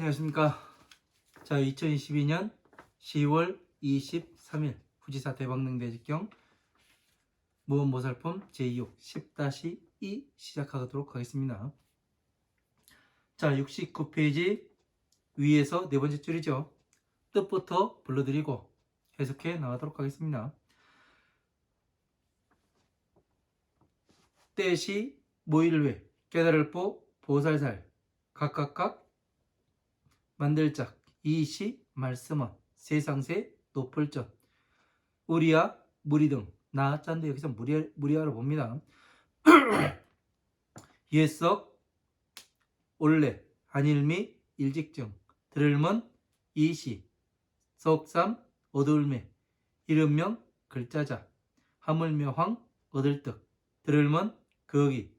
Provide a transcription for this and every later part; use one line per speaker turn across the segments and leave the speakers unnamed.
안녕하십니까. 자, 2022년 10월 23일 후지사 대박능대 직경 무언보살품 제6 10-2 시작하도록 하겠습니다. 자, 69페이지 위에서 네 번째 줄이죠. 뜻부터 불러드리고 해석해 나가도록 하겠습니다. 때시 모일외 깨달을보 보살살 각각각 만들짝 이시 말씀은 세상세 높을전 우리야 무리등 나짠데 여기서 무리야로 봅니다. 예석 올레 안일미 일직증 들을먼 이시 석삼 어두울매 이름명 글자자 하물며황 얻을득 들을먼 거기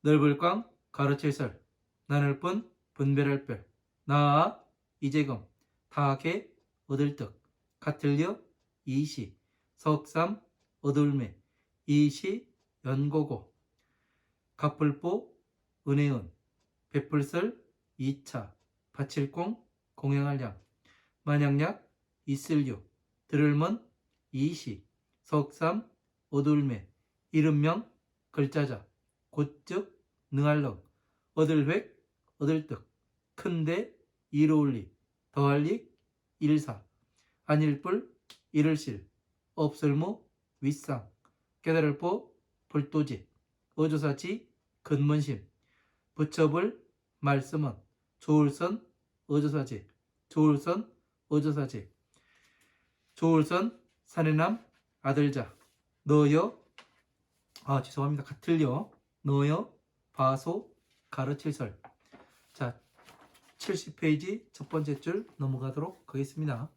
넓을광 가르칠설 나눌뿐 분별할별 나아 이재금 타계 얻을득 같을려 이시 석삼 어두울매 이시 연고고 갑불보 은혜은 베풀설 2차 바칠공 공양할량 만양약 있을유 들을먼 이시 석삼 어두울매 이름명 글자자 곧즉 능할렁 얻을획 얻을득 큰데 이로울리 더할릭 일사 안일불 이를실 없을무 윗상 깨달을보 불도지 어조사지 근문심 부처불 말씀은 조울선 어조사지 조울선 어조사지 조울선 사내남 아들자 너여 죄송합니다. 같을려 너여 바소 가르칠설. 자, 70페이지 첫 번째 줄 넘어가도록 하겠습니다.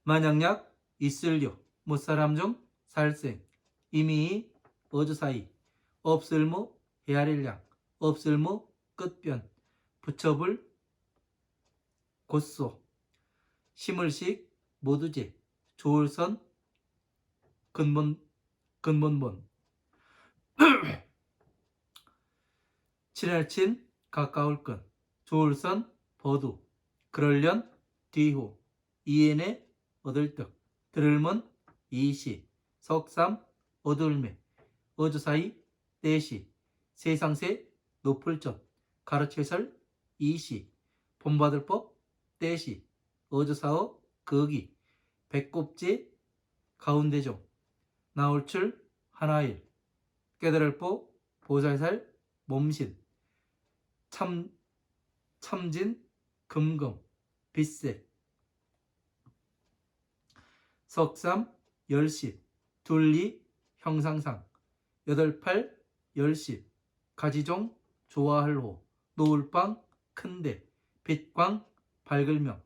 만양약 있을려 무사람 중 살생 이미 어주사이 없을무 헤아릴량 없을무 끝변 부처불 곧소 심을식 모두제 조울선 근본본 친할친 가까울 끈 조울선 버두 그럴련 뒤후 이엔에 얻을득 들을먼 이시 석삼 어두울매 어주사이 떼시 세상세 높을전 가르칠설 이시 본받을법 떼시 어주사어 거기 배꼽제 가운데종 나올출 하나일 깨달을보 보살살 몸신 참진 금금 빛색 석삼 열십 둘리 형상상 여덟팔 열십 가지종 좋아할호 노을빵 큰데 빛광 밝을명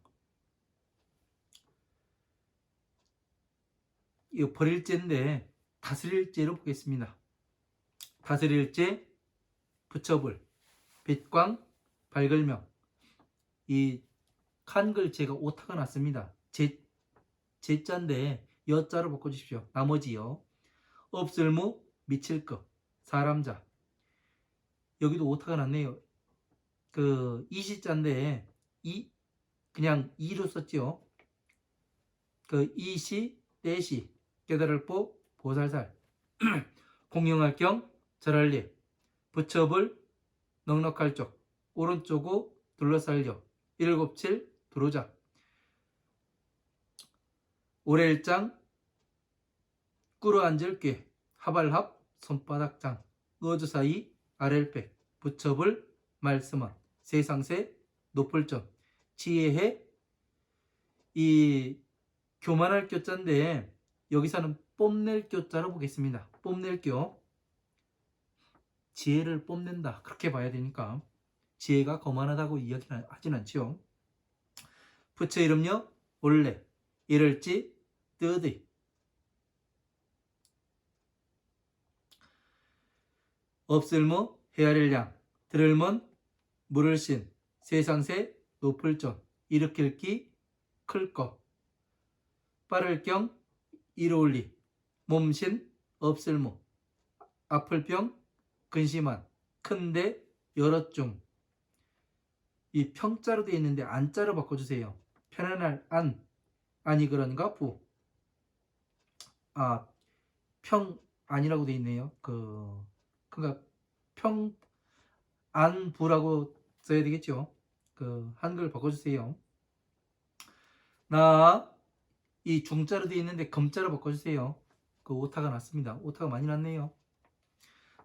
이거 버릴제인데 다스릴제로 보겠습니다. 다스릴제 부처불 빛광 밝을명 이 한글제가 오타가 났습니다. 제자인데 여자로 바꿔주십시오. 나머지요. 없을무 미칠급 사람자 여기도 오타가 났네요. 그 이시자인데 그냥 이로 썼죠. 그 이시 떼시 깨달을보 보살살 공용할 경 절할리 부처불 넉넉할 쪽 오른쪽우 둘러살려 일곱칠 두루자 오래일장 꿇어앉을 꾀 하발합 손바닥장 어주사이 아렐백 부처불 말씀은 세상세 높을점 지혜해 이 교만할 교자인데 여기서는 뽐낼 교자로 보겠습니다. 뽐낼 교 지혜를 뽐낸다 그렇게 봐야 되니까 지혜가 거만하다고 이야기하진 않지요. 부처 이름요 원래 이럴지 뜨디 없을무 헤아릴량 들을먼 물을신 세상세 높을전 일으킬기 클것 빠를경 이로울리 몸신 없을무 아플병 근심한 큰데 여럿중 이 평자로 되어 있는데 안자로 바꿔주세요. 편안할 안, 아니 그런가 부. 아, 평 아니라고 되어 있네요. 그러니까 평 안부라고 써야 되겠죠. 한글 바꿔주세요. 나 이 중자로 되어 있는데 검자로 바꿔주세요. 오타가 났습니다. 오타가 많이 났네요.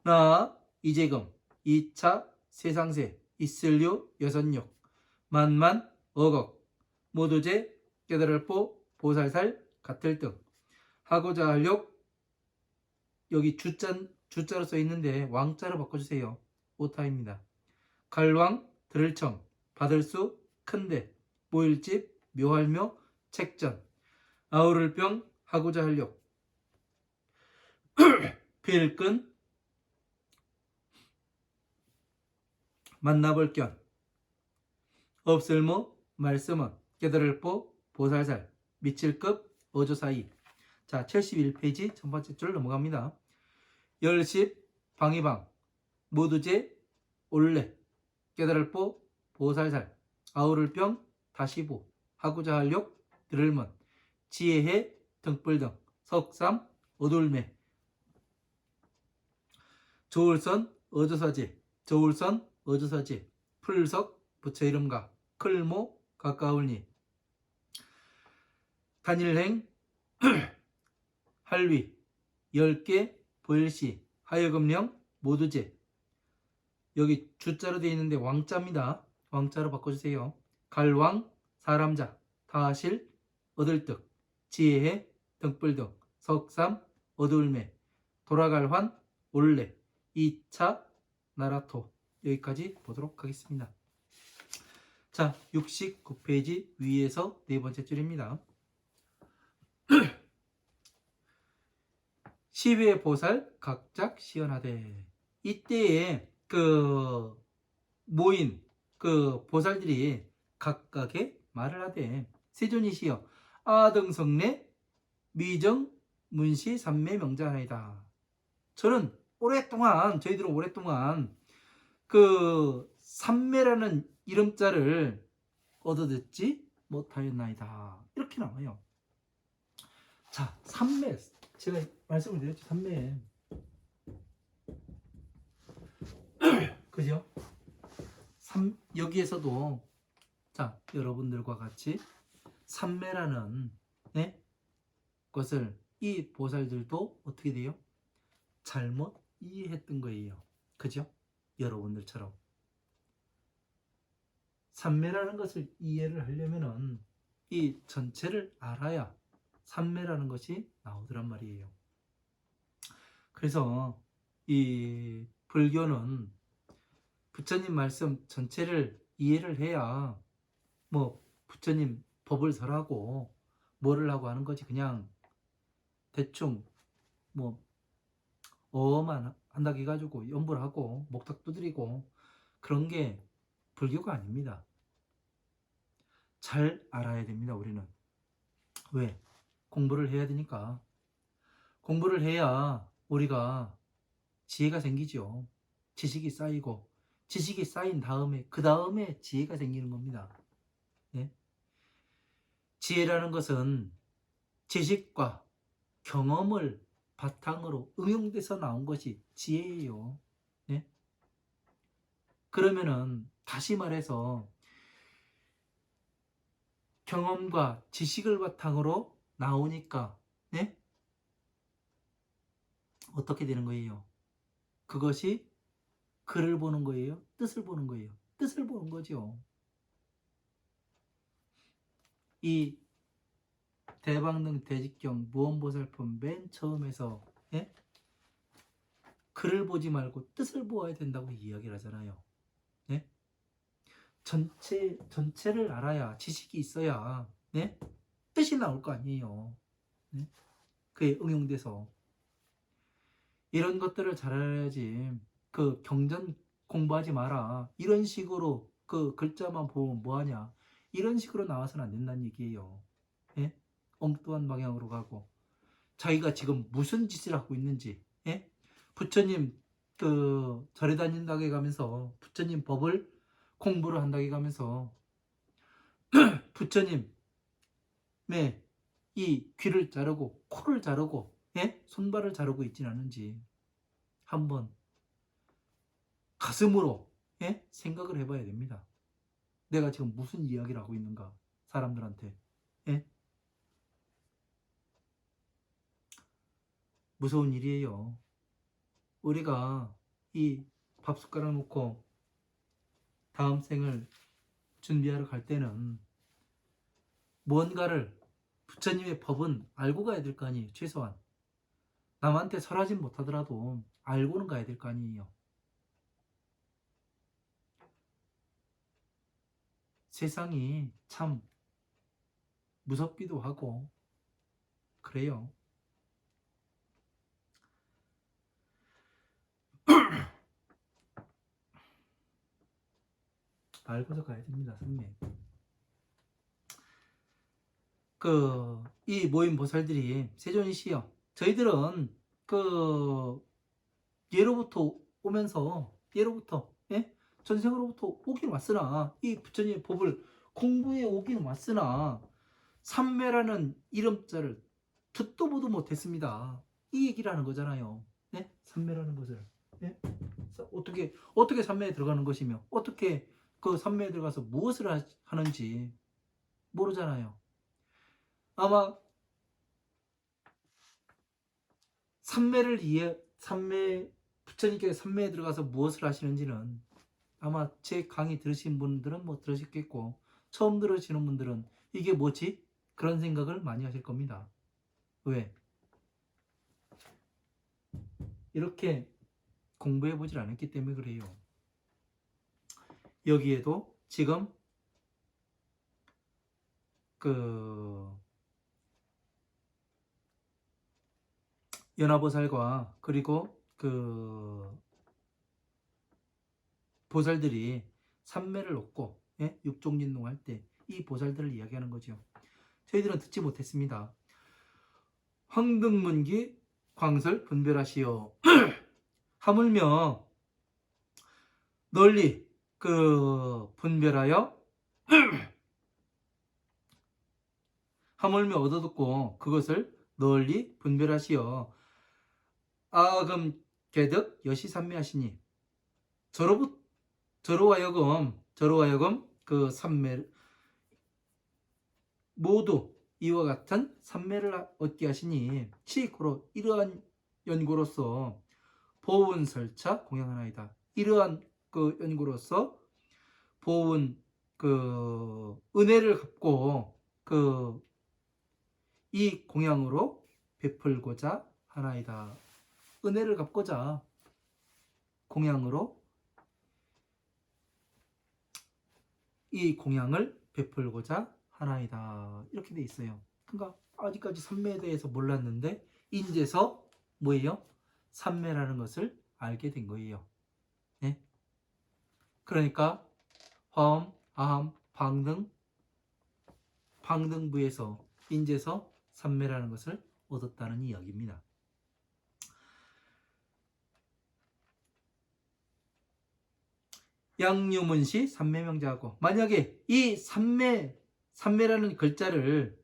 나 이재금 2차 세상세 있을류 여선육 만만 어걱 모두제 깨달을보 보살살 같을 등 하고자 하력 여기 주자로 써 있는데 왕자로 바꿔주세요. 오타입니다. 갈왕 들을청 받을 수 큰데 모일집 묘할묘 책전 아우를 병 하고자 하력 필끈 만나볼 견 없을모 말씀은 깨달을보 보살살 미칠급 어조사이. 자, 71페이지 첫 번째 줄 넘어갑니다. 열십 방위방 모두제 올레 깨달을보 보살살 아우를병 다시보 하고자 하력 들을먼 지혜해 등불등 석삼 어돌매 조울선 어조사제 저울선 어조사제 풀석 부처이름가 클모 가까울니 단일행 할위 10개 보일시 하여금령 모두제. 여기 주자로 되어 있는데 왕자입니다. 왕자로 바꿔주세요. 갈왕 사람자 다하실 얻을득 지혜해 등불등 석삼 어두울매 돌아갈환 올레 2차 나라토. 여기까지 보도록 하겠습니다. 자, 69페이지 위에서 네 번째 줄입니다. 10의 보살 각작 시연하되. 이때에 모인 보살들이 각각의 말을 하되 세존이시여 아등성내 미정 문시 삼매 명자하이다. 저희들은 오랫동안 삼매라는 이름자를 얻어듣지 못하였나이다. 이렇게 나와요. 자, 삼매 제가 말씀을 드렸죠. 삼매 그죠? 여기에서도 자, 여러분들과 같이 삼매라는 것을 이 보살들도 어떻게 돼요? 잘못 이해했던 거예요. 그죠? 여러분들처럼 삼매라는 것을 이해를 하려면은 이 전체를 알아야 삼매라는 것이 나오더란 말이에요. 그래서 이 불교는 부처님 말씀 전체를 이해를 해야 부처님 법을 설하고 뭐를 하고 하는 거지. 그냥 대충 어만 한다고 해가지고 연불 하고 목탁 두드리고 그런 게 불교가 아닙니다. 잘 알아야 됩니다. 우리는 왜? 공부를 해야 되니까. 공부를 해야 우리가 지혜가 생기죠. 지식이 쌓이고 지식이 쌓인 다음에 그 다음에 지혜가 생기는 겁니다. 네? 지혜라는 것은 지식과 경험을 바탕으로 응용돼서 나온 것이 지혜예요. 네? 그러면은 다시 말해서 경험과 지식을 바탕으로 나오니까 어떻게 되는 거예요? 그것이 글을 보는 거예요? 뜻을 보는 거예요? 뜻을 보는 거죠. 이 대방능 대직경 무언보살품 맨 처음에서 글을 보지 말고 뜻을 보아야 된다고 이야기를 하잖아요. 전체를 알아야 지식이 있어야 뜻이 나올 거 아니에요. 그게 응용돼서 이런 것들을 잘 알아야지. 경전 공부하지 마라 이런 식으로 글자만 보면 뭐하냐 이런 식으로 나와서는 안 된다는 얘기예요. 엉뚱한 방향으로 가고 자기가 지금 무슨 짓을 하고 있는지 부처님 절에 다닌다고 해가면서 부처님 법을 공부를 한다고 가면서 부처님의 이 귀를 자르고 코를 자르고 손발을 자르고 있진 않은지 한번 가슴으로 생각을 해봐야 됩니다. 내가 지금 무슨 이야기를 하고 있는가 사람들한테. 무서운 일이에요. 우리가 이 밥숟가락 놓고 다음 생을 준비하러 갈 때는 뭔가를 부처님의 법은 알고 가야 될 거 아니에요. 최소한 남한테 설하진 못하더라도 알고는 가야 될 거 아니에요. 세상이 참 무섭기도 하고 그래요. 알고서 가야 됩니다. 선배. 이 모임 보살들이 세존이시여, 저희들은 예로부터 오면서 전생으로부터 오긴 왔으나 이 부처님의 법을 공부해 오긴 왔으나 삼매라는 이름자를 듣도 보도 못했습니다. 이 얘기를 하는 거잖아요. 삼매라는 것을 어떻게 삼매에 들어가는 것이며 어떻게 그 삼매에 들어가서 무엇을 하는지 모르잖아요. 아마 부처님께서 삼매에 들어가서 무엇을 하시는지는 아마 제 강의 들으신 분들은 들으셨겠고, 처음 들으시는 분들은 이게 뭐지? 그런 생각을 많이 하실 겁니다. 왜? 이렇게 공부해 보질 않았기 때문에 그래요. 여기에도 지금 연화보살과 그리고 보살들이 삼매를 얻고 육종진동 할 때 이 보살들을 이야기하는 거죠. 저희들은 듣지 못했습니다. 황등문기 광설 분별하시오. 하물며 널리 분별하여 하물며 얻어듣고 그것을 널리 분별하시어 아금 개득 여시삼매하시니 저로 하여금 그 삼매 모두 이와 같은 삼매를 얻게 하시니 치코로 이러한 연고로서 보은 설차 공양하나이다. 이러한 연고로서 보은 은혜를 갚고 이 공양으로 베풀고자 하나이다. 은혜를 갚고자 공양으로 이 공양을 베풀고자 하나이다. 이렇게 돼 있어요. 그러니까 아직까지 삼매에 대해서 몰랐는데 인제서 뭐예요? 삼매라는 것을 알게 된 거예요. 그러니까 화엄, 아함, 방등부에서 인제서 삼매라는 것을 얻었다는 이야기입니다. 양유문시 삼매명자하고, 만약에 이 삼매라는 글자를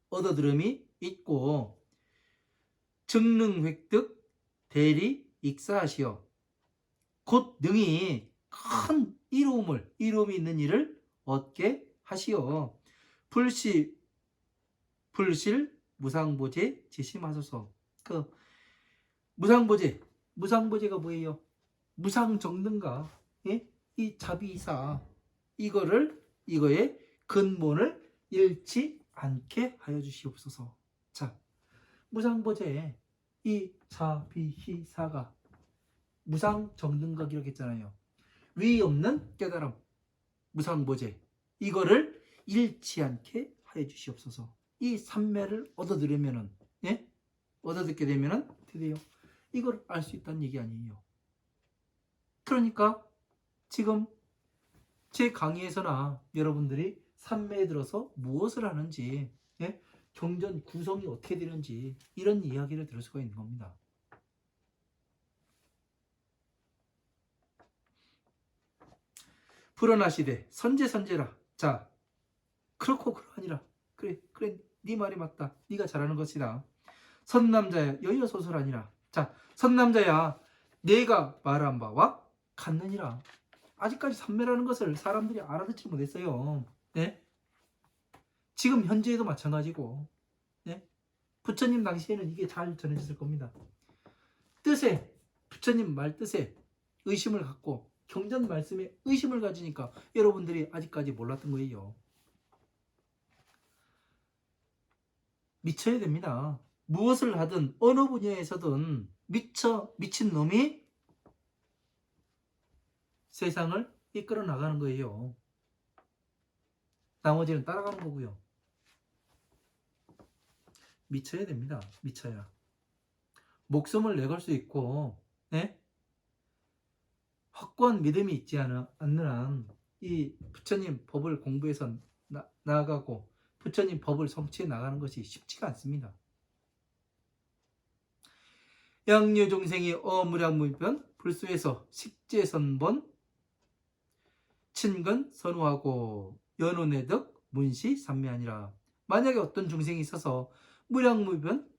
얻어들음이 있고 증능획득 대리 익사하시어 곧 능히 큰 이로움이 있는 일을 얻게 하시어 불실 무상보제 지심하소서. 무상보제가 뭐예요? 무상정등가, 이 자비이사, 이거의 근본을 잃지 않게 하여 주시옵소서. 자, 무상보제, 이 자비희사가 무상정등각 이렇게 했잖아요. 위 없는 깨달음, 무상보제, 이거를 잃지 않게 하여 주시옵소서. 이 삼매를 얻어듣게 되면은 어떻게 돼요? 이걸 알 수 있다는 얘기 아니에요. 그러니까 지금 제 강의에서나 여러분들이 삼매에 들어서 무엇을 하는지, 경전 구성이 어떻게 되는지 이런 이야기를 들을 수가 있는 겁니다. 불어나시되 선제선제라. 자, 그렇고 그러하니라. 그래 네 말이 맞다. 네가 잘하는 것이다. 선남자야 여여소설하니라. 자, 선남자야 내가 말한 바와 같느니라. 아직까지 삼매라는 것을 사람들이 알아듣지 못했어요. 네? 지금 현재에도 마찬가지고, 네? 부처님 당시에는 이게 잘 전해졌을 겁니다. 뜻에, 부처님 말 뜻에 의심을 갖고 경전 말씀에 의심을 가지니까 여러분들이 아직까지 몰랐던 거예요. 미쳐야 됩니다. 무엇을 하든 어느 분야에서든 미친 놈이 세상을 이끌어 나가는 거예요. 나머지는 따라가는 거고요. 미쳐야 됩니다. 미쳐야. 목숨을 내걸 수 있고, 네? 확고한 믿음이 있지 않는 한 이 부처님 법을 공부해서 나아가고 부처님 법을 성취해 나가는 것이 쉽지가 않습니다. 양류종생이 어무량무변 불수에서 식재선본 친근 선우하고 연혼의득 문시 삼매하니라. 만약에 어떤 중생이 있어서 무량무변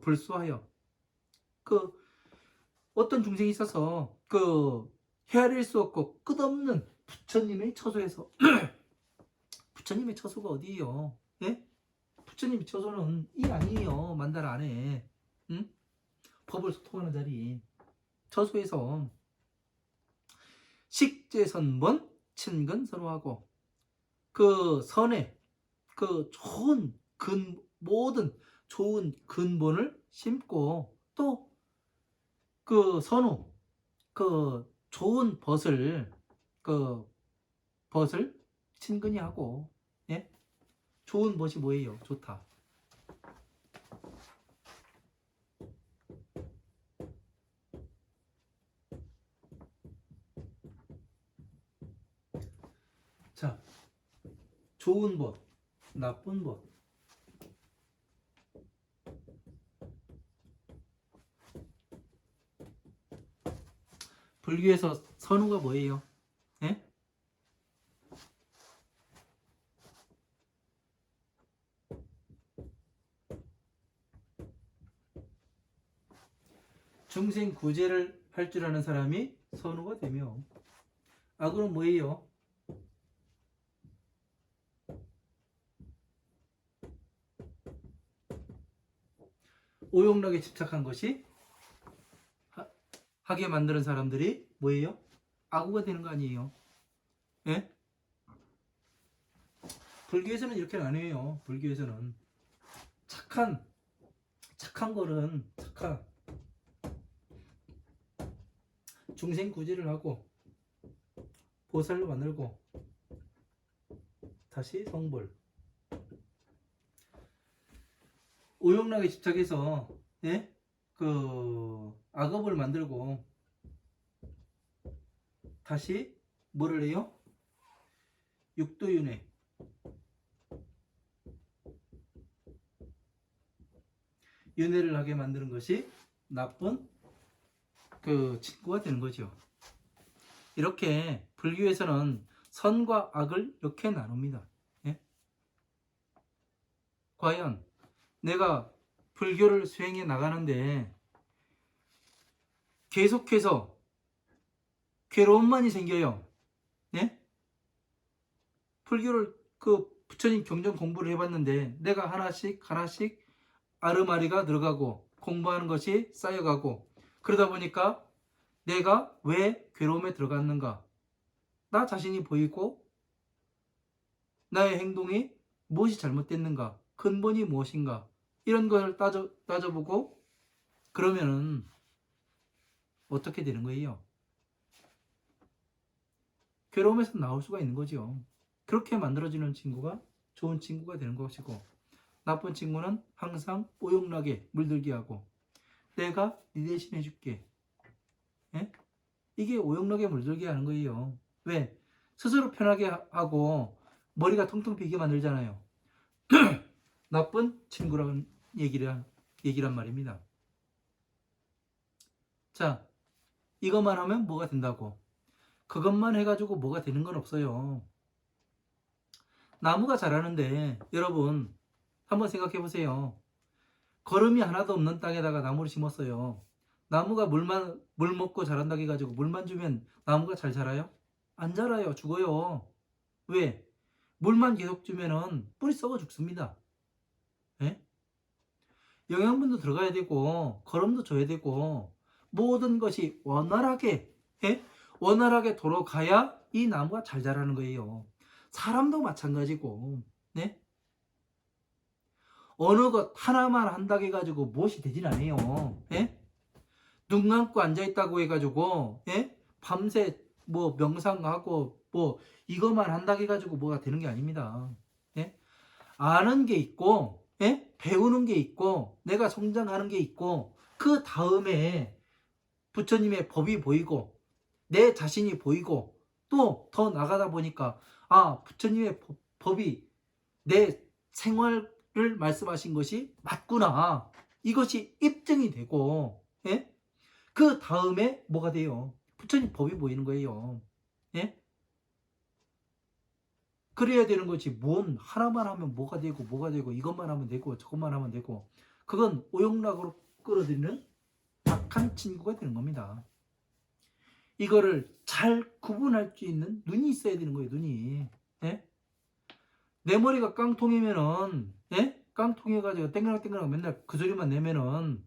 불수하여 어떤 중생이 있어서 헤아릴 수 없고 끝없는 부처님의 처소에서 부처님의 처소가 어디예요? 예? 부처님의 처소는 이 아니에요. 만달 안에, 응? 법을 소통하는 자리 처소에서 식재선본 친근 서로하고 선에 좋은 모든 좋은 근본을 심고 또 선우 좋은 벗을 친근히 하고, 예? 좋은 벗이 뭐예요? 좋다. 자, 좋은 벗, 나쁜 벗. 불교에서 선우가 뭐예요? 예? 중생 구제를 할 줄 아는 사람이 선우가 되며, 악은 뭐예요? 오용락에 집착한 것이 하게 만드는 사람들이 뭐예요? 악우가 되는 거 아니에요? 예? 불교에서는 이렇게 안 해요. 불교에서는 착한 거는 중생 구제를 하고 보살로 만들고 다시 성불. 오용락에 집착해서, 예? 악업을 만들고 다시 뭐를 해요? 육도윤회. 윤회를 하게 만드는 것이 나쁜 친구가 되는 거죠. 이렇게 불교에서는 선과 악을 이렇게 나눕니다. 예? 과연 내가 불교를 수행해 나가는데 계속해서 괴로움만이 생겨요. 예? 불교를 부처님 경전 공부를 해봤는데 내가 하나씩 아르마리가 늘어가고 공부하는 것이 쌓여가고 그러다 보니까 내가 왜 괴로움에 들어갔는가? 나 자신이 보이고 나의 행동이 무엇이 잘못됐는가? 근본이 무엇인가? 이런 걸 따져보고 그러면은 어떻게 되는 거예요? 괴로움에서 나올 수가 있는 거죠. 그렇게 만들어지는 친구가 좋은 친구가 되는 것이고 나쁜 친구는 항상 오용락에 물들게 하고 내가 네 대신 해줄게. 예? 이게 오용락에 물들게 하는 거예요. 왜? 스스로 편하게 하고 머리가 텅텅 비게 만들잖아요. 나쁜 친구라는 얘기란 말입니다. 자, 이것만 하면 뭐가 된다고? 그것만 해가지고 뭐가 되는 건 없어요. 나무가 자라는데 여러분 한번 생각해 보세요. 거름이 하나도 없는 땅에다가 나무를 심었어요. 나무가 물 먹고 자란다고 해가지고 물만 주면 나무가 잘 자라요? 안 자라요. 죽어요. 왜? 물만 계속 주면은 뿌리 썩어 죽습니다. 예? 영양분도 들어가야 되고 거름도 줘야 되고 모든 것이 원활하게 예? 원활하게 돌아가야 이 나무가 잘 자라는 거예요. 사람도 마찬가지고 네? 어느 것 하나만 한다고 해가지고 무엇이 되진 않아요. 예? 눈 감고 앉아있다고 해가지고 예? 밤새 뭐 명상하고 뭐 이것만 한다고 해가지고 뭐가 되는 게 아닙니다. 예? 아는 게 있고 예? 배우는 게 있고 내가 성장하는 게 있고 그 다음에 부처님의 법이 보이고 내 자신이 보이고 또 더 나가다 보니까 아 부처님의 법이 내 생활을 말씀하신 것이 맞구나 이것이 입증이 되고 예? 그 다음에 뭐가 돼요? 부처님 법이 보이는 거예요. 예? 그래야 되는 거지. 뭔 하나만 하면 뭐가 되고 이것만 하면 되고 저것만 하면 되고 그건 오용락으로 끌어들이는 악한 친구가 되는 겁니다. 이거를 잘 구분할 수 있는 눈이 있어야 되는 거예요. 눈이. 예? 내 머리가 깡통이면은 예? 깡통해가지고 땡그랑땡그랑 맨날 그 소리만 내면은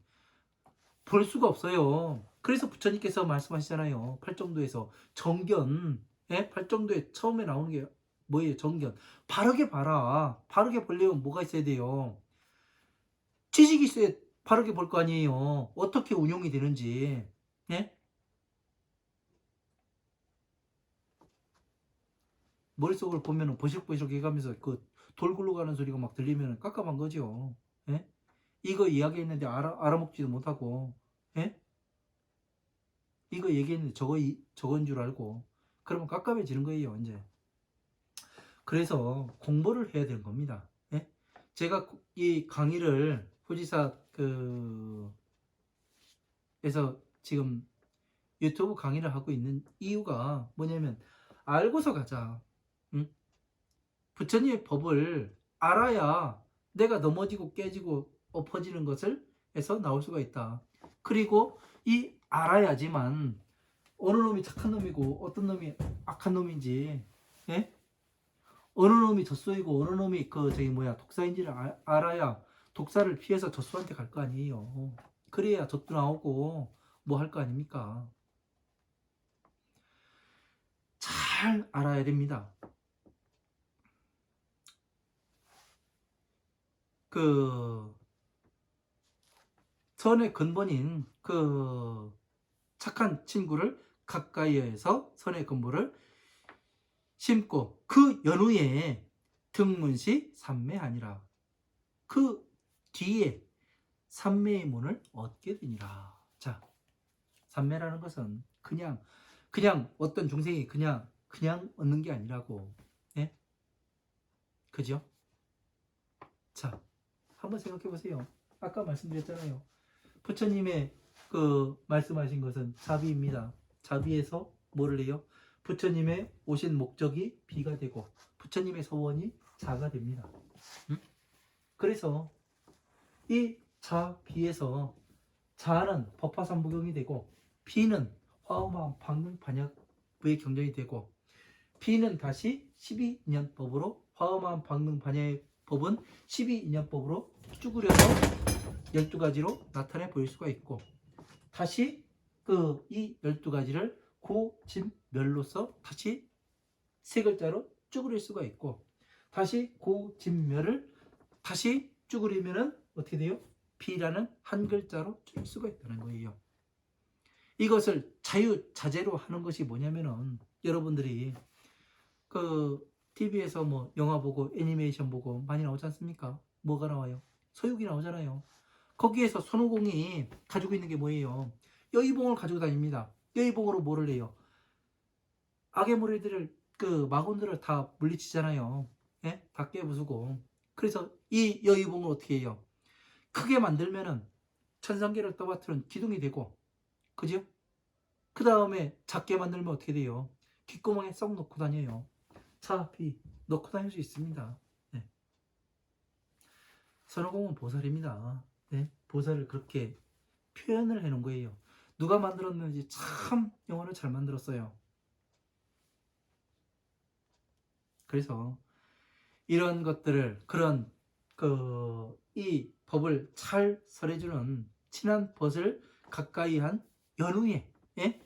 볼 수가 없어요. 그래서 부처님께서 말씀하시잖아요. 팔정도에서 정견, 예? 팔정도에 처음에 나오는 게 뭐예요? 정견. 바르게 봐라. 바르게 보려면 뭐가 있어야 돼요? 지식이 있어야 바르게 볼 거 아니에요. 어떻게 운용이 되는지. 예? 머릿속으로 보면 보실보실 해가면서 그 돌 굴러가는 소리가 막 들리면 깝깝한 거죠. 예? 이거 이야기했는데 알아먹지도 못하고, 예? 이거 얘기했는데 저건 줄 알고, 그러면 깝깝해지는 거예요, 이제. 그래서 공부를 해야 되는 겁니다. 예? 제가 이 강의를 후지사 에서 지금 유튜브 강의를 하고 있는 이유가 뭐냐면, 알고서 가자. 응? 부처님의 법을 알아야 내가 넘어지고 깨지고 엎어지는 것을 해서 나올 수가 있다. 그리고 이 알아야지만 어느 놈이 착한 놈이고 어떤 놈이 악한 놈인지 예? 어느 놈이 젖소이고 어느 놈이 독사인지를 알아야 독사를 피해서 젖소한테 갈 거 아니에요. 그래야 젖도 나오고 뭐 할 거 아닙니까? 잘 알아야 됩니다. 그 선의 근본인 그 착한 친구를 가까이에서 선의 근본을 심고 그 연후에 등문시 삼매하니라. 그 뒤에 삼매의 문을 얻게 되니라. 자, 삼매라는 것은 그냥 어떤 중생이 그냥 얻는 게 아니라고. 예? 그죠? 자, 한번 생각해 보세요. 아까 말씀드렸잖아요. 부처님의 그 말씀하신 것은 자비입니다. 자비에서 뭐를 해요? 부처님의 오신 목적이 비가 되고 부처님의 소원이 자가 됩니다. 응? 그래서 이 자비에서 자는 법화삼부경이 되고 비는 화엄한 방능반야의 경전이 되고 비는 다시 12인연법으로 화엄한 방능반야의 법은 12인연법으로 쭈그려서 12가지로 나타내 보일 수가 있고 다시 이 12가지를 고진멸로서 다시 세 글자로 쭈그릴 수가 있고 다시 고진멸을 다시 쭈그리면은 어떻게 돼요? 비라는 한 글자로 줄 수가 있다는 거예요. 이것을 자유자재로 하는 것이 뭐냐면은 여러분들이 TV에서 뭐 영화 보고 애니메이션 보고 많이 나오지 않습니까? 뭐가 나와요? 서육이 나오잖아요. 거기에서 손오공이 가지고 있는 게 뭐예요? 여의봉을 가지고 다닙니다. 여의봉으로 뭐를 해요? 악의 무리들을 마곤들을 다 물리치잖아요. 예? 다 깨부수고. 그래서 이 여의봉을 어떻게 해요? 크게 만들면은 천상계를 떠받드는 기둥이 되고, 그죠? 그 다음에 작게 만들면 어떻게 돼요? 귓구멍에 쏙 넣고 다녀요. 차 앞이 넣고 다닐 수 있습니다. 네. 선어공은 보살입니다. 네. 보살을 그렇게 표현을 해놓은 거예요. 누가 만들었는지 참 영어를 잘 만들었어요. 그래서 이런 것들을 그런 이 법을 잘 설해주는 친한 벗을 가까이 한 연후에 예?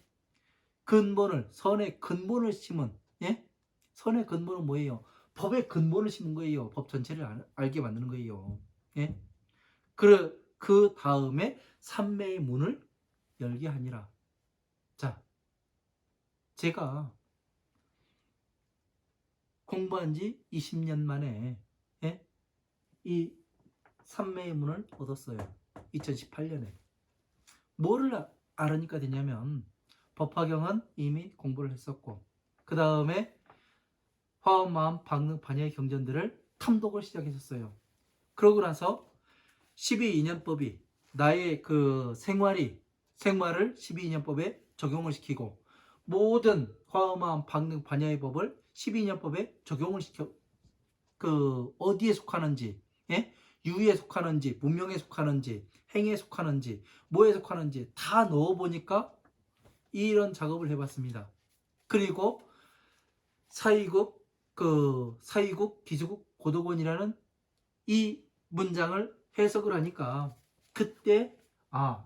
근본을 선의 근본을 심은 예? 선의 근본은 뭐예요? 법의 근본을 심은 거예요. 법 전체를 알게 만드는 거예요. 예? 그 다음에 삼매의 문을 열게 하니라. 자, 제가 공부한 지 20년 만에 예? 이 삼매의 문을 얻었어요. 2018년에. 뭐를 알으니까 되냐면 법화경은 이미 공부를 했었고 그 다음에 화엄, 마음, 방능, 반야의 경전들을 탐독을 시작했었어요. 그러고 나서 12인연법이 나의 그 생활을 12인연법에 적용을 시키고 모든 화엄, 마음, 방능, 반야의 법을 12인연법에 적용을 시켜 어디에 속하는지 예? 유에 속하는지 문명에 속하는지 행에 속하는지 뭐에 속하는지 다 넣어보니까 이런 작업을 해봤습니다. 그리고 사이국 기수국 고도곤이라는 이 문장을 해석을 하니까 그때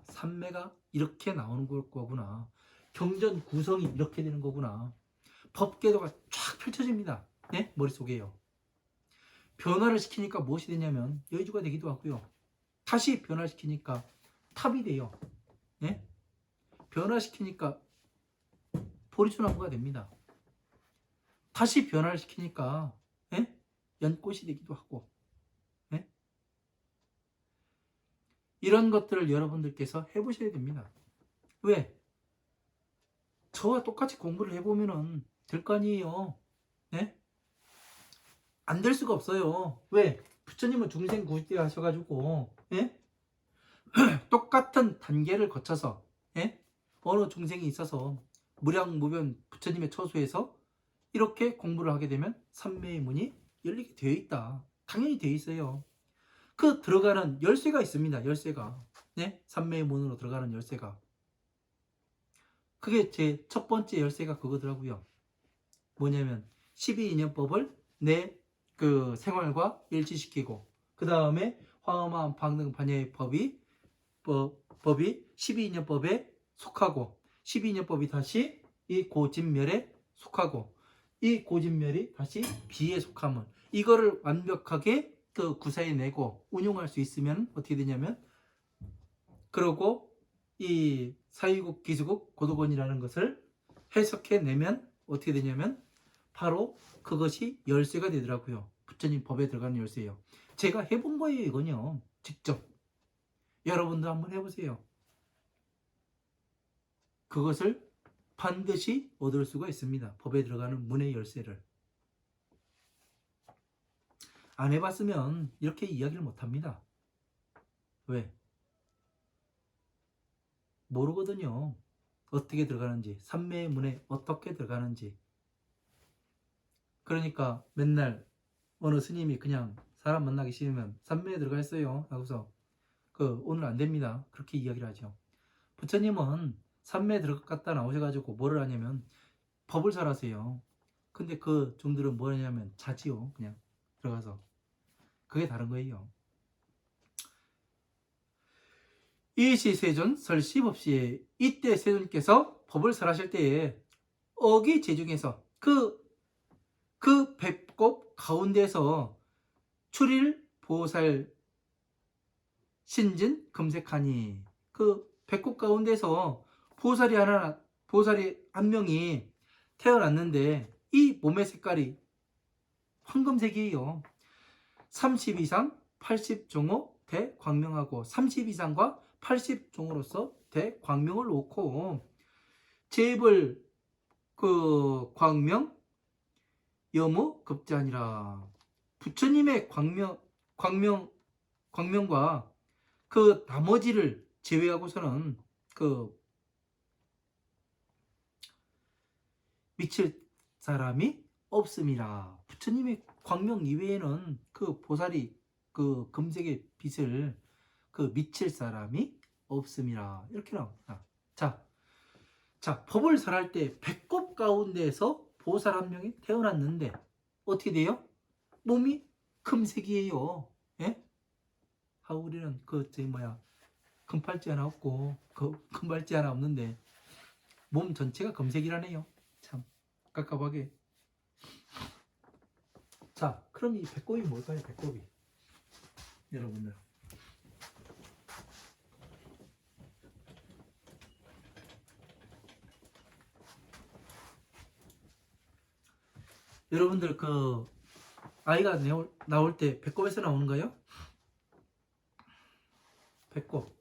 삼매가 이렇게 나오는 거구나. 경전 구성이 이렇게 되는 거구나. 법궤도가 쫙 펼쳐집니다. 네? 머릿속에요. 변화를 시키니까 무엇이 되냐면 여의주가 되기도 하고요. 다시 변화시키니까 탑이 돼요. 네? 변화시키니까 보리수나무가 됩니다. 다시 변화를 시키니까 예? 연꽃이 되기도 하고 예? 이런 것들을 여러분들께서 해보셔야 됩니다. 왜? 저와 똑같이 공부를 해보면 될 거 아니에요. 네? 안 될 수가 없어요. 왜? 부처님은 중생 구시대 하셔가지고 예? 똑같은 단계를 거쳐서 예? 어느 중생이 있어서 무량무변 부처님의 처소에서 이렇게 공부를 하게 되면 삼매의 문이 열리게 되어 있다. 당연히 되어 있어요. 그 들어가는 열쇠가 있습니다. 열쇠가. 네? 삼매의 문으로 들어가는 열쇠가. 그게 제 첫 번째 열쇠가 그거더라고요. 뭐냐면 12인연법을 내 그 생활과 일치시키고 그 다음에 화엄, 방능, 반야의 법이 12인연법에 속하고 12인연법이 다시 이 고진멸에 속하고 이 고진멸이 다시 비에 속함을 이거를 완벽하게 구사해내고 운용할 수 있으면 어떻게 되냐면 그러고 이 사유국, 기수국, 고도건이라는 것을 해석해내면 어떻게 되냐면 바로 그것이 열쇠가 되더라고요. 부처님 법에 들어가는 열쇠예요. 제가 해본 거예요. 이건요. 직접. 여러분도 한번 해보세요. 그것을 반드시 얻을 수가 있습니다. 법에 들어가는 문의 열쇠를. 안 해봤으면 이렇게 이야기를 못합니다. 왜? 모르거든요. 어떻게 들어가는지, 삼매의 문에 어떻게 들어가는지. 그러니까 맨날 어느 스님이 그냥 사람 만나기 싫으면 삼매에 들어가 있어요. 하고서 오늘 안 됩니다. 그렇게 이야기를 하죠. 부처님은 삼매에 들어갔다 나오셔가지고 뭐를 하냐면 법을 설하세요. 근데 그 종들은 뭐 하냐면 자지요. 그냥 들어가서. 그게 다른 거예요. 이시 세존 설시법시에 이때 세존께서 법을 설하실 때에 어기 제중에서 그 배꼽 가운데서 출일 보살 신진 금색하니 그 배꼽 가운데서 보살이 한 명이 태어났는데 이 몸의 색깔이 황금색이에요. 30 이상 80종호 대광명하고 30 이상과 80종으로서 대광명을 놓고 제불 광명 여무 급자니라. 부처님의 광명과 그 나머지를 제외하고서는 사람이 없음이라. 부처님의 광명 이외에는 그 보살이 그 금색의 빛을 그 미칠 사람이 없음이라. 이렇게 나옵니다. 자, 법을 설할 때 배꼽 가운데에서 보살 한 명이 태어났는데 어떻게 돼요? 몸이 금색이에요. 예? 하고 우리는 금팔찌 하나 없고 금발찌 하나 없는데 몸 전체가 금색이라네요. 참 깝깝하게. 자, 그럼 이 배꼽이 뭘까요? 배꼽이 여러분들, 그 아이가 나올 때 배꼽에서 나오는가요? 배꼽.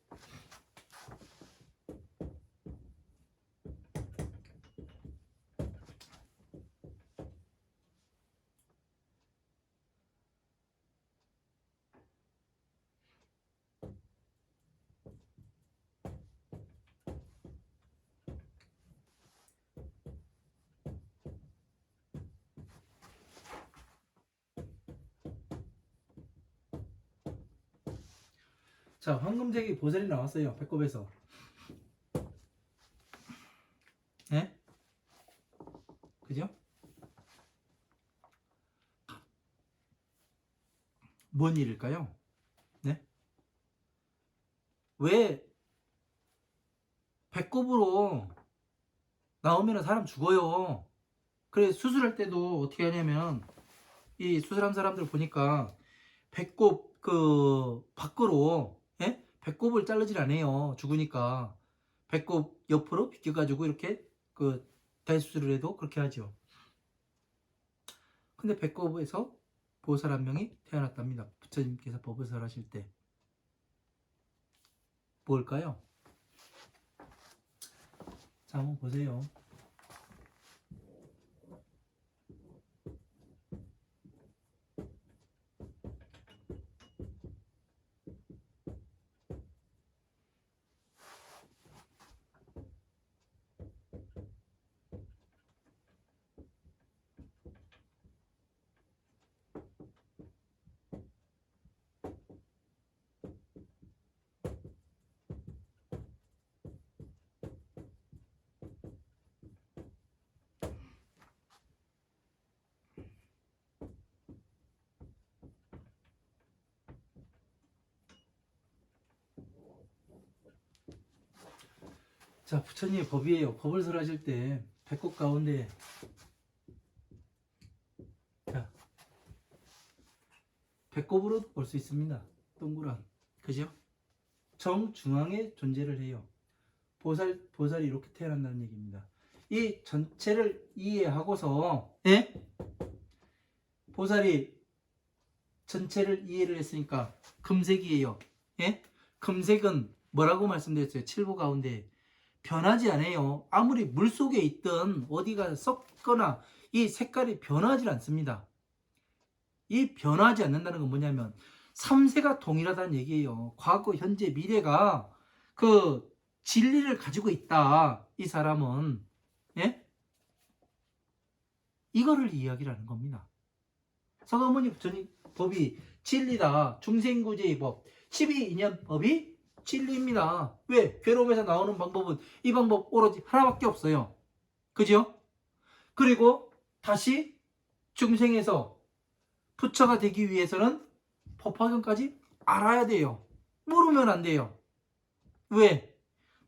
자, 황금색이 보살이 나왔어요. 배꼽에서. 예? 그죠? 뭔 일일까요? 네? 왜 배꼽으로 나오면 사람 죽어요. 그래, 수술할 때도 어떻게 하냐면 이 수술한 사람들 보니까 배꼽 그 밖으로, 예? 배꼽을 자르질 않아요. 죽으니까 배꼽 옆으로 비껴가지고 이렇게 그 대수술을 해도 그렇게 하죠. 근데 배꼽에서 보살 한 명이 태어났답니다. 부처님께서 법을 설하실 때. 뭘까요? 자, 한번 보세요. 자, 부처님의 법이에요. 법을 설하실 때 배꼽 가운데, 자, 배꼽으로 볼 수 있습니다. 동그란, 그죠? 정중앙에 존재를 해요. 보살이 이렇게 태어난다는 얘기입니다. 이 전체를 이해하고서, 예? 보살이 전체를 이해를 했으니까 금색이에요. 예? 금색은 뭐라고 말씀드렸어요? 칠보 가운데 변하지 않아요. 아무리 물속에 있든 어디가 썩거나 이 색깔이 변하지 않습니다. 이 변하지 않는다는 건 뭐냐면 삼세가 동일하다는 얘기예요. 과거, 현재, 미래가 그 진리를 가지고 있다. 이 사람은, 예? 이거를 이야기를 하는 겁니다. 서가모니 부처님 법이 진리다. 중생구제의 법 12인연 법이 진리입니다. 왜? 괴로움에서 나오는 방법은 이 방법 오로지 하나밖에 없어요. 그죠? 그리고 다시 중생에서 부처가 되기 위해서는 법화경까지 알아야 돼요. 모르면 안 돼요. 왜?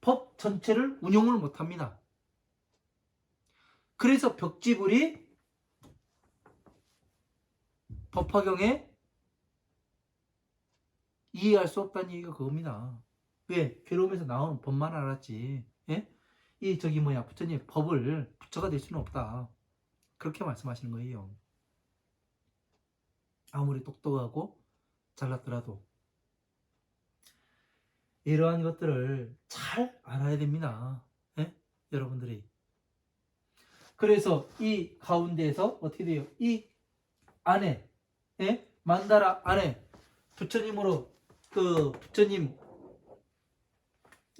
법 전체를 운용을 못합니다. 그래서 벽지불이 법화경에 이해할 수 없다는 얘기가 그겁니다. 왜? 괴로움에서 나오는 법만 알았지. 예? 부처님 법을 부처가 될 수는 없다. 그렇게 말씀하시는 거예요. 아무리 똑똑하고 잘났더라도 이러한 것들을 잘 알아야 됩니다. 예? 여러분들이. 그래서 이 가운데에서 어떻게 돼요? 이 안에, 예? 만다라 안에 부처님으로 부처님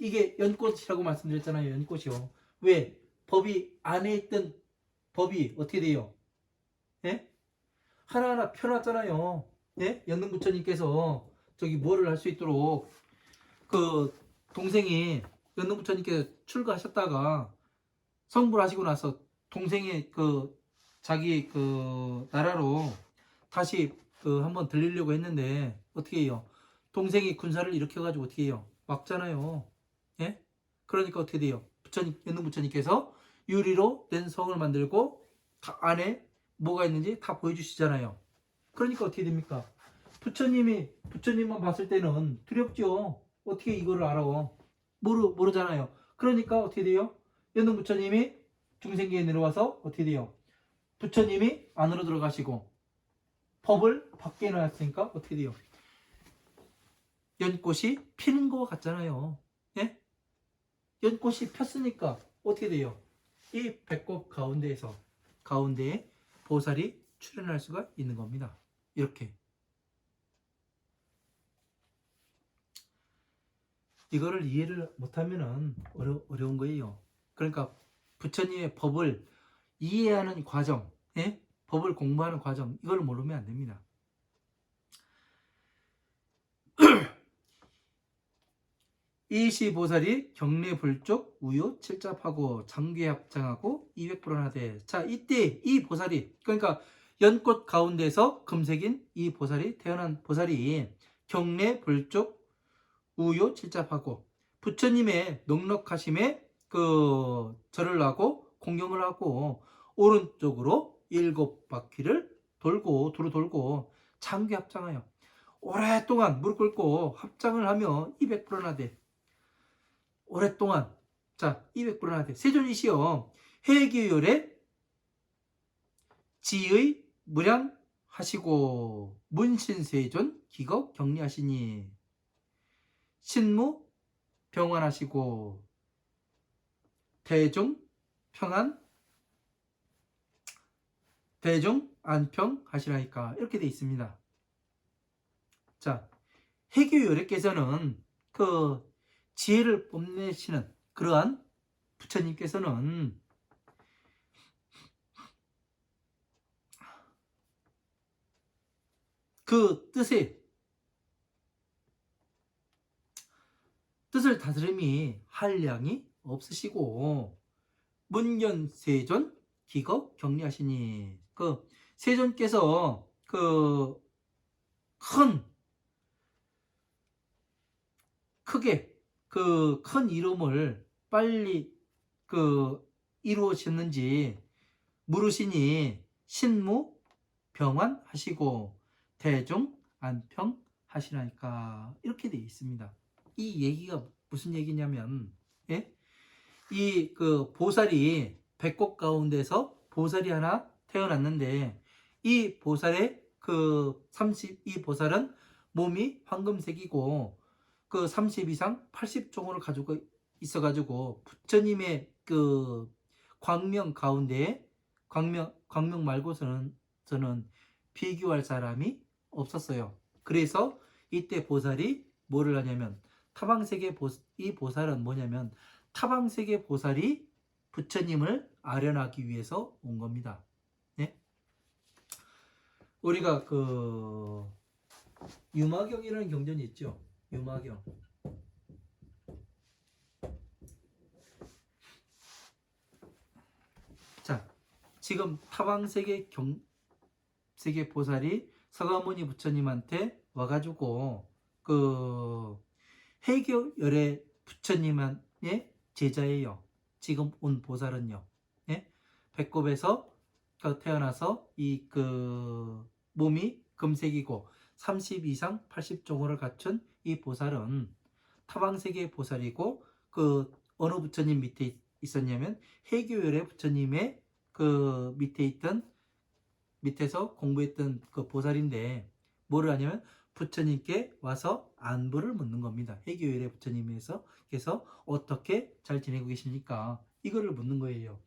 이게 연꽃이라고 말씀드렸잖아요. 연꽃이요. 왜? 법이 안에 있던 법이 어떻게 돼요? 예? 하나하나 펴놨잖아요. 예? 연등부처님께서 저기 뭐를 할 수 있도록 그 동생이 연등부처님께서 출가하셨다가 성불 하시고 나서 동생의 그 자기 그 나라로 다시 그 한번 들리려고 했는데 어떻게 해요? 동생이 군사를 일으켜가지고 어떻게 해요? 막잖아요. 예? 그러니까 어떻게 돼요? 부처님, 연등부처님께서 유리로 된 성을 만들고 안에 뭐가 있는지 다 보여주시잖아요. 그러니까 어떻게 됩니까? 부처님만 봤을 때는 두렵죠. 어떻게 이거를 알아? 모르잖아요. 그러니까 어떻게 돼요? 연등부처님이 중생계에 내려와서 어떻게 돼요? 부처님이 안으로 들어가시고 법을 밖에 놨으니까 어떻게 돼요? 연꽃이 피는 것 같잖아요. 예? 연꽃이 폈으니까 어떻게 돼요? 이 배꼽 가운데에 보살이 출현할 수가 있는 겁니다. 이렇게. 이거를 이해를 못하면 어려운 거예요. 그러니까 부처님의 법을 이해하는 과정, 예? 법을 공부하는 과정, 이걸 모르면 안 됩니다. 이시보살이 경례불족 우유 칠잡하고 장귀합장하고 200불안하되. 자, 이때 이 보살이, 그러니까 연꽃 가운데서 금색인 이 보살이 태어난 보살이 경례불족 우유 칠잡하고 부처님의 넉넉하심에 그 절을 하고 공경을 하고 오른쪽으로 7바퀴를 돌고 두루 돌고 장귀합장하여 오랫동안 무릎 꿇고 합장을 하며 200불안하되. 오랫동안, 자, 200불안하되 세존이시여 해규열에 지의 무량하시고 문신세존 기거 격리하시니 신무 병환하시고 대중 평안 대중 안평 하시라니까. 이렇게 되어 있습니다. 자, 해규열애께서는 그 지혜를 뽐내시는 그러한 부처님께서는 그 뜻을 다스림이 한량이 없으시고 문견세존 기거 격리하시니 그 세존께서 그 크게 그 큰 이름을 빨리 그 이루어졌는지 물으시니 신무 병환 하시고 대중 안평 하시라니까. 이렇게 되어 있습니다. 이 얘기가 무슨 얘기냐면, 예? 이 그 보살이 배꼽 가운데서 보살이 하나 태어났는데 이 보살의 이 보살은 몸이 황금색이고 그 30 이상 80종을 가지고 있어가지고 부처님의 그 광명 가운데 광명 말고서는 저는 비교할 사람이 없었어요. 그래서 이때 보살이 뭐를 하냐면 이 보살은 뭐냐면 타방세계 보살이 부처님을 아련하기 위해서 온 겁니다. 네? 우리가 그 유마경이라는 경전이 있죠. 유마경. 자, 지금 타방세계 세계 보살이 서가모니 부처님한테 와가지고 그 해교열의 부처님의 제자예요. 지금 온 보살은요. 예? 배꼽에서 태어나서 이 그 몸이 금색이고 30 이상 80종호를 갖춘 이 보살은 타방세계 보살이고 그 어느 부처님 밑에 있었냐면 해교열의 부처님의 그 밑에서 공부했던 그 보살인데 뭐를 하냐면 부처님께 와서 안부를 묻는 겁니다. 해교열의 부처님께서 어떻게 잘 지내고 계십니까? 이거를 묻는 거예요.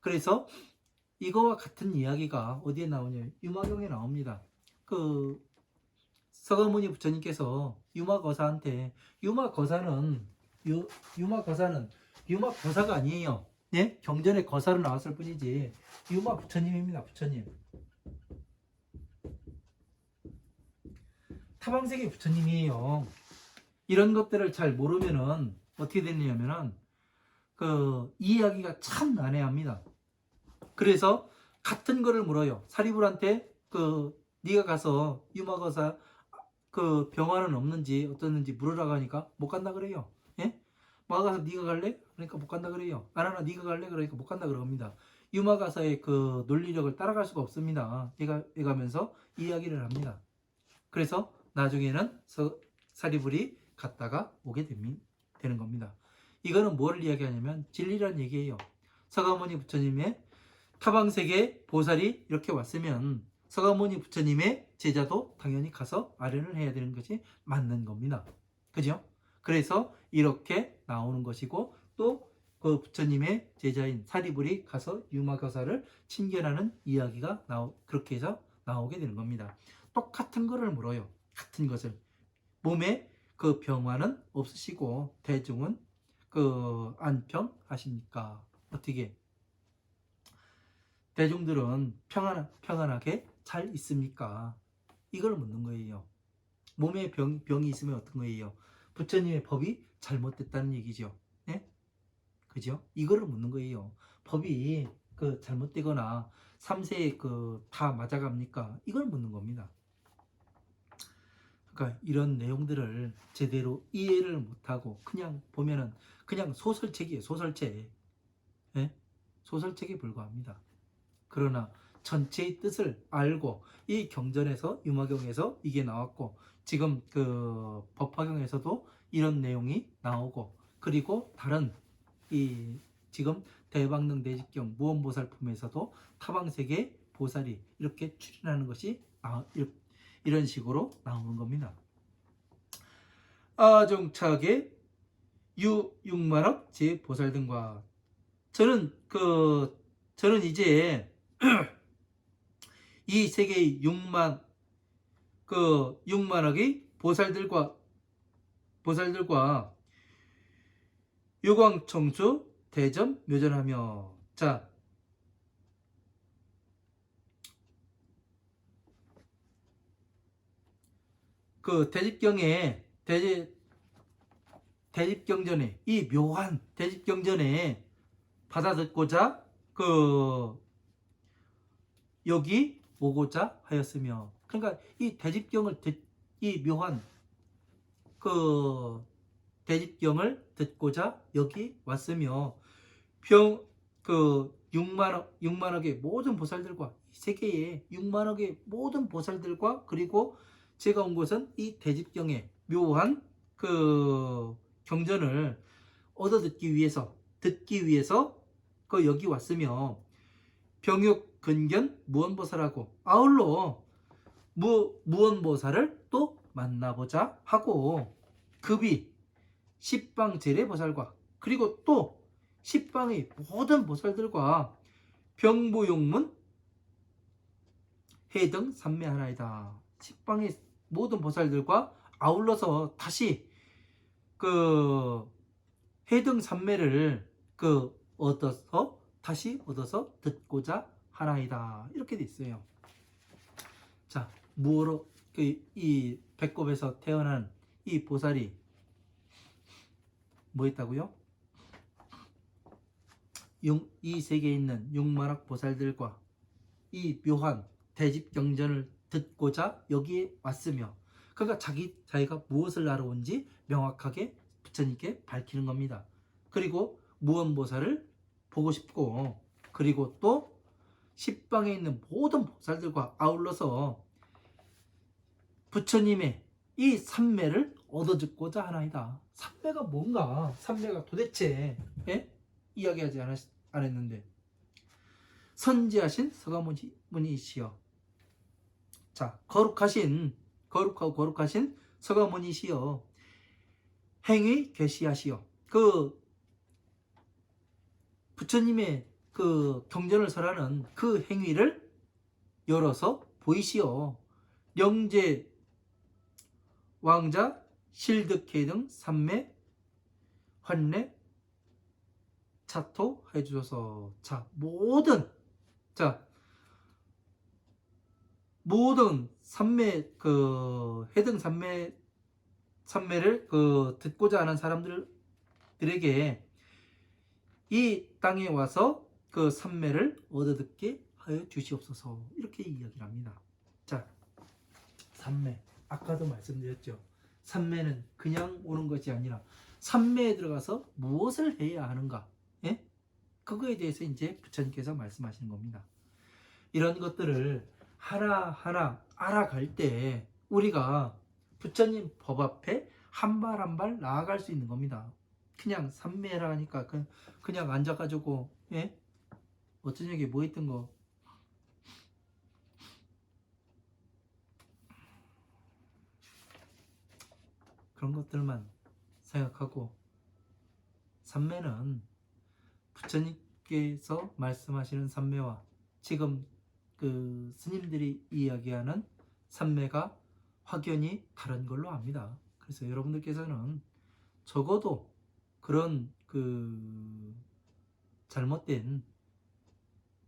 그래서 이거와 같은 이야기가 어디에 나오냐? 유마경에 나옵니다. 그 서가모니 부처님께서 유마거사한테 유마거사가 아니에요. 예? 경전에 거사로 나왔을 뿐이지 유마 부처님입니다. 부처님. 타방색의 부처님이에요. 이런 것들을 잘 모르면은 어떻게 되냐면은 그 이해하기가 참 난해합니다. 그래서 같은 거를 물어요. 사리불한테 그 네가 가서 유마거사 그 병화는 없는지 어떻는지 물으라고 하니까 못 간다 그래요. 예? 뭐 가서 네가 갈래? 그러니까 못 간다 그래요. 아나나 네가 갈래? 그러니까 못 간다 그럽니다. 유마가사의 그 논리력을 따라갈 수가 없습니다. 얘가 가면서 이야기를 합니다. 그래서 나중에는 사리불이 갔다가 오게 되는 겁니다. 이거는 뭐를 이야기하냐면 진리란 얘기예요. 서가모니 부처님의 타방색의 보살이 이렇게 왔으면 서가모니 부처님의 제자도 당연히 가서 아련을 해야 되는 것이 맞는 겁니다. 그죠? 그래서 이렇게 나오는 것이고 또 그 부처님의 제자인 사리불이 가서 유마거사를 친견하는 이야기가 그렇게 해서 나오게 되는 겁니다. 똑같은 것을 물어요. 같은 것을. 몸에 그 병화는 없으시고 대중은 그 안평하십니까? 어떻게? 대중들은 평안하게 잘 있습니까? 이걸 묻는 거예요. 몸에 병이 있으면 어떤 거예요? 부처님의 법이 잘못됐다는 얘기죠. 네? 그죠? 이거를 묻는 거예요. 법이 그 잘못되거나 3세에 그 다 맞아갑니까? 이걸 묻는 겁니다. 그러니까 이런 내용들을 제대로 이해를 못하고 그냥 보면은 그냥 소설책이에요. 소설책. 네? 소설책에 불과합니다. 그러나 전체의 뜻을 알고 이 경전에서 유마경에서 이게 나왔고 지금 그 법화경에서도 이런 내용이 나오고 그리고 다른 이 지금 대방능 대집경 무언보살품에서도 타방세계 보살이 이렇게 출연하는 것이 이런 식으로 나오는 겁니다. 아종차게 육만억 제보살 등과 저는 이제 이 세계의 6만억의 보살들과 유광청수 대전 묘전하며 자 그 대집경전에 이 묘한 대집경전에 받아듣고자 그 여기 오고자 하였으며 그러니까 이 대집경을 이 묘한 그 대집경을 듣고자 여기 왔으며 그 6만억의 모든 보살들과 세계의 6만억의 모든 보살들과 그리고 제가 온 곳은 이 대집경의 묘한 그 경전을 듣기 위해서 그 여기 왔으며 병육 근견 무언보살하고 아울러 무언보살을 또 만나보자 하고 급이 십방제례보살과 그리고 또 십방의 모든 보살들과 병부용문 해등 삼매하나이다. 십방의 모든 보살들과 아울러서 다시 그 해등 삼매를 다시 얻어서 듣고자 하나이다. 이렇게 돼 있어요. 자, 무엇으로 이 배꼽에서 태어난 이 보살이 뭐 했다고요? 이 세계에 있는 6만억 보살들과 이 묘한 대집경전을 듣고자 여기에 왔으며 그러니까 자기가 무엇을 하러 온지 명확하게 부처님께 밝히는 겁니다. 그리고 무언보살을 보고 싶고 그리고 또 십방에 있는 모든 보살들과 아울러서 부처님의 이 삼매를 얻어듣고자 하나이다. 삼매가 뭔가? 삼매가 도대체 이야기하지 않았는데 선지하신 서가모니시여 자 거룩하신 서가모니시여 행위 계시하시오. 그 부처님의 그 경전을 설하는 그 행위를 열어서 보이시오. 영제 왕자 실득회 등 삼매 환례 자토해 주소서. 자, 모든 삼매 해등 삼매를 듣고자 하는 사람들에게 이 땅에 와서 그 삼매를 얻어 듣게 하여 주시옵소서. 이렇게 이야기를 합니다. 자, 삼매. 아까도 말씀드렸죠. 삼매는 그냥 오는 것이 아니라 삼매에 들어가서 무엇을 해야 하는가? 예? 그거에 대해서 이제 부처님께서 말씀하시는 겁니다. 이런 것들을 하나하나 알아갈 때 우리가 부처님 법 앞에 한 발 한 발 나아갈 수 있는 겁니다. 그냥 삼매라 하니까 그냥 앉아가지고, 예? 어떤 얘기 뭐 했던 거 그런 것들만 생각하고, 삼매는 부처님께서 말씀하시는 삼매와 지금 그 스님들이 이야기하는 삼매가 확연히 다른 걸로 압니다. 그래서 여러분들께서는 적어도 그런 잘못된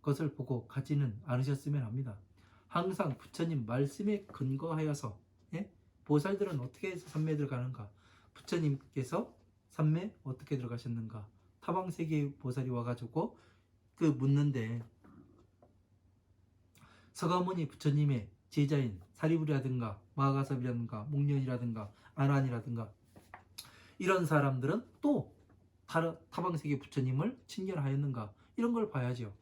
것을 보고 가지는 않으셨으면 합니다. 항상 부처님 말씀에 근거하여서, 예? 보살들은 어떻게 해서 삼매 들어가는가? 부처님께서 삼매 어떻게 들어가셨는가? 타방세계 보살이 와가지고 묻는데, 서가모니 부처님의 제자인 사리부리라든가 마가섭이라든가 목련이라든가 아난이라든가 이런 사람들은 또 타방세계 부처님을 친견하였는가? 이런 걸 봐야죠.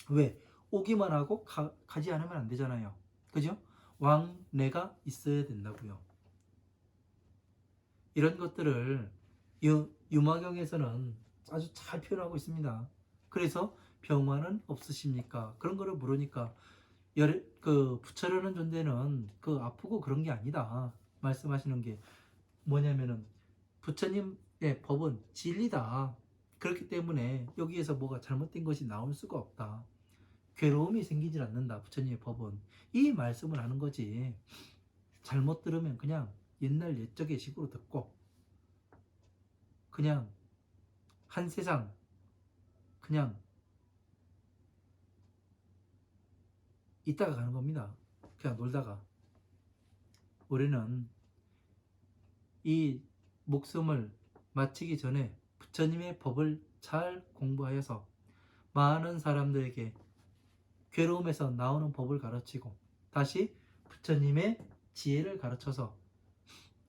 왜? 오기만 하고 가지 않으면 안 되잖아요. 그죠? 왕래가 있어야 된다고요. 이런 것들을 유마경에서는 아주 잘 표현하고 있습니다. 그래서 병화는 없으십니까? 그런 거를 물으니까 부처라는 존재는 아프고 그런 게 아니다. 말씀하시는 게 뭐냐면은 부처님의 법은 진리다. 그렇기 때문에 여기에서 뭐가 잘못된 것이 나올 수가 없다. 괴로움이 생기질 않는다. 부처님의 법은. 이 말씀을 하는 거지. 잘못 들으면 그냥 옛날 옛적의 식으로 듣고 그냥 한 세상 그냥 있다가 가는 겁니다. 그냥 놀다가. 우리는 이 목숨을 마치기 전에 부처님의 법을 잘 공부하여서 많은 사람들에게 괴로움에서 나오는 법을 가르치고 다시 부처님의 지혜를 가르쳐서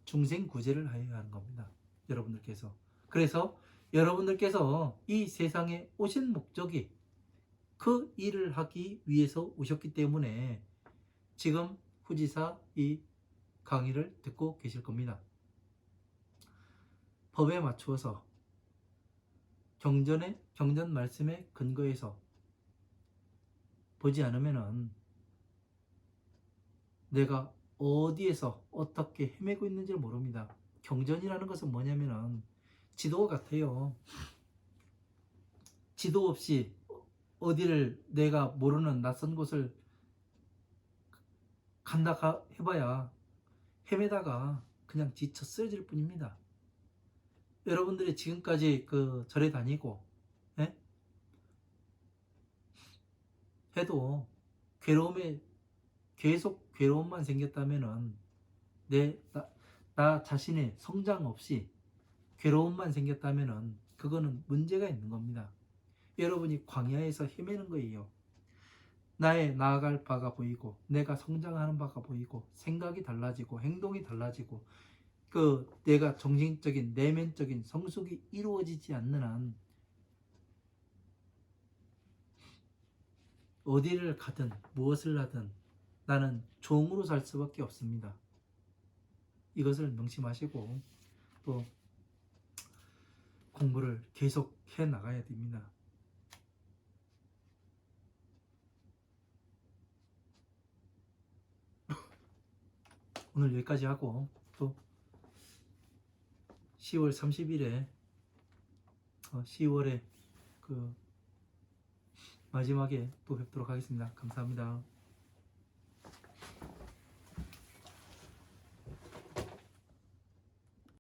중생 구제를 하여야 하는 겁니다. 여러분들께서. 그래서 여러분들께서 이 세상에 오신 목적이 그 일을 하기 위해서 오셨기 때문에 지금 후지사 이 강의를 듣고 계실 겁니다. 법에 맞추어서 경전 말씀에 근거해서 보지 않으면은 내가 어디에서 어떻게 헤매고 있는지를 모릅니다. 경전이라는 것은 뭐냐면은 지도가 같아요. 지도 없이 어디를 내가 모르는 낯선 곳을 간다 해봐야 헤매다가 그냥 지쳐 쓰러질 뿐입니다. 여러분들이 지금까지 절에 다니고, 예? 해도 계속 괴로움만 생겼다면은 나 자신의 성장 없이 괴로움만 생겼다면은 그거는 문제가 있는 겁니다. 여러분이 광야에서 헤매는 거예요. 나의 나아갈 바가 보이고 내가 성장하는 바가 보이고 생각이 달라지고 행동이 달라지고 내가 정신적인 내면적인 성숙이 이루어지지 않는 한 어디를 가든 무엇을 하든 나는 종으로 살 수밖에 없습니다. 이것을 명심하시고 또 공부를 계속 해 나가야 됩니다. 오늘 여기까지 하고 또 10월 30일에 10월에 마지막에 또 뵙도록 하겠습니다. 감사합니다.